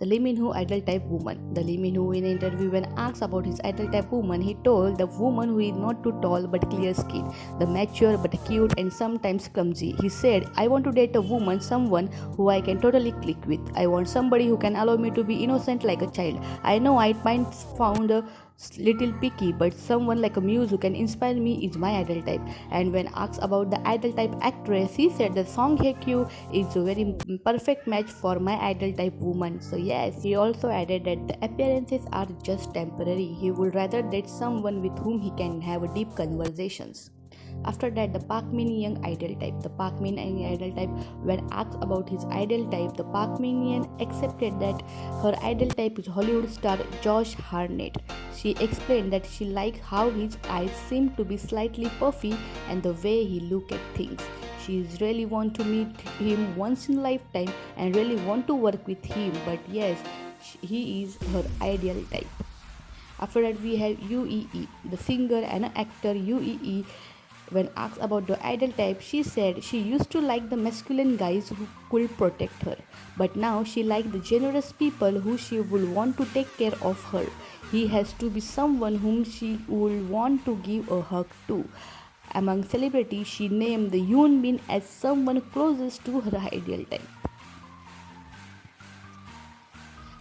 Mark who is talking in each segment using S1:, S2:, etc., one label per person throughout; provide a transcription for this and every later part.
S1: The Lee Min-ho idol type woman. The Lee Min-ho in an interview when asked about his idol type woman, he told the woman who is not too tall but clear skinned, the mature but cute and sometimes clumsy. He said, I want to date a woman, someone who I can totally click with. I want somebody who can allow me to be innocent like a child. I know I might sound a little picky, but someone like a muse who can inspire me is my idol type. And when asked about the idol type actress, he said that Song Hye Kyo is a very perfect match for my idol type woman. So yes, he also added that the appearances are just temporary. He would rather date someone with whom he can have deep conversations. After that, the Park Min Young idol type. The Park Min Young idol type, when asked about his idol type, the Park Min Young accepted that her idol type is Hollywood star Josh Hartnett. She explained that she liked how his eyes seem to be slightly puffy and the way he look at things. She really want to meet him once in a lifetime and really want to work with him. But yes, he is her ideal type. After that, we have UEE, the singer and actor UEE. When asked about the idol type, she said she used to like the masculine guys who could protect her, but now she likes the generous people who she would want to take care of her. He has to be someone whom she would want to give a hug to. Among celebrities, she named the Yoon Bin as someone closest to her ideal type.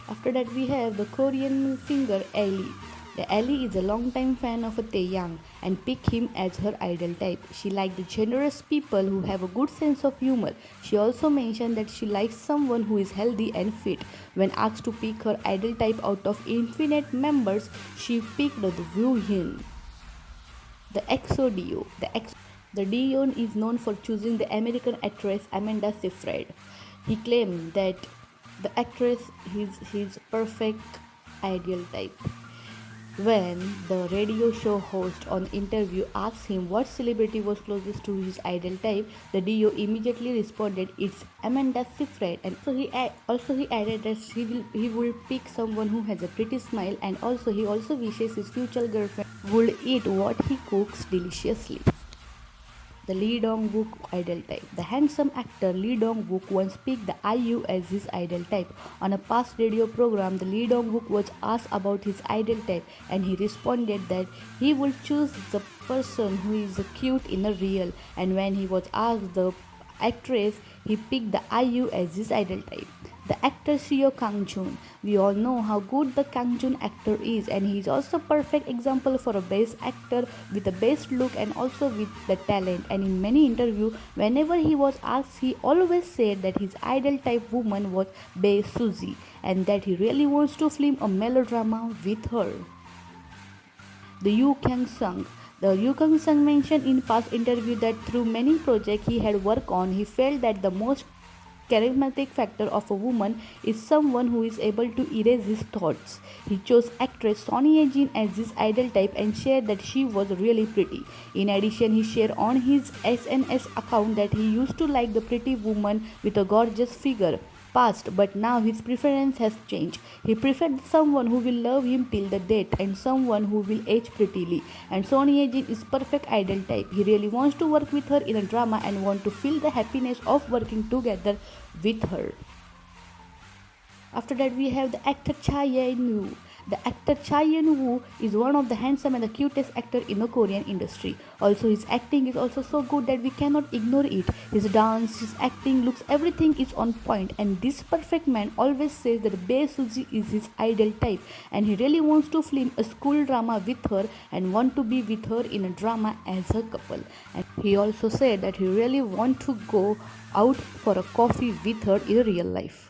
S1: After that, we have the Korean singer Ellie. The Ellie is a longtime fan of Taeyang and picked him as her idol type. She liked the generous people who have a good sense of humor. She also mentioned that she likes someone who is healthy and fit. When asked to pick her idol type out of infinite members, she picked the Woo Hyun. The EXO Dio. The Dion is known for choosing the American actress Amanda Seyfried. He claimed that the actress is his perfect ideal type. When the radio show host on the interview asked him what celebrity was closest to his ideal type, the Dio immediately responded, "It's Amanda Seyfried." And also he added that he will pick someone who has a pretty smile, and also he also wishes his future girlfriend would eat what he cooks deliciously. The Lee Dong-wook idol type. The handsome actor Lee Dong-wook once picked the IU as his idol type. On a past radio program, the Lee Dong-wook was asked about his idol type, and he responded that he would choose the person who is cute in a real. And when he was asked the actress, he picked the IU as his idol type. The actor Seo Kang-joon. We all know how good the Kang-joon actor is, and he is also a perfect example for a best actor with the best look and also with the talent. And in many interviews, whenever he was asked, he always said that his idol type woman was Bae Suzy and that he really wants to film a melodrama with her. The Yoo Kyung-sung. The Yoo Kyung-sung mentioned in past interview that through many projects he had worked on, he felt that the most charismatic factor of a woman is someone who is able to erase his thoughts. He chose actress Son Ye-jin as his idol type and shared that she was really pretty. In addition, he shared on his SNS account that he used to like the pretty woman with a gorgeous figure past, but now his preference has changed. He preferred someone who will love him till the death and someone who will age prettily. And Son Ye-jin is perfect idol type. He really wants to work with her in a drama and want to feel the happiness of working together with her. After that, we have the actor Cha Yeon-woo. The actor Cha Yeon-woo is one of the handsome and the cutest actor in the Korean industry. Also, his acting is also so good that we cannot ignore it. His dance, his acting, looks, everything is on point. And this perfect man always says that Bae Suzy is his ideal type, and he really wants to film a school drama with her and want to be with her in a drama as a couple. And he also said that he really want to go out for a coffee with her in real life.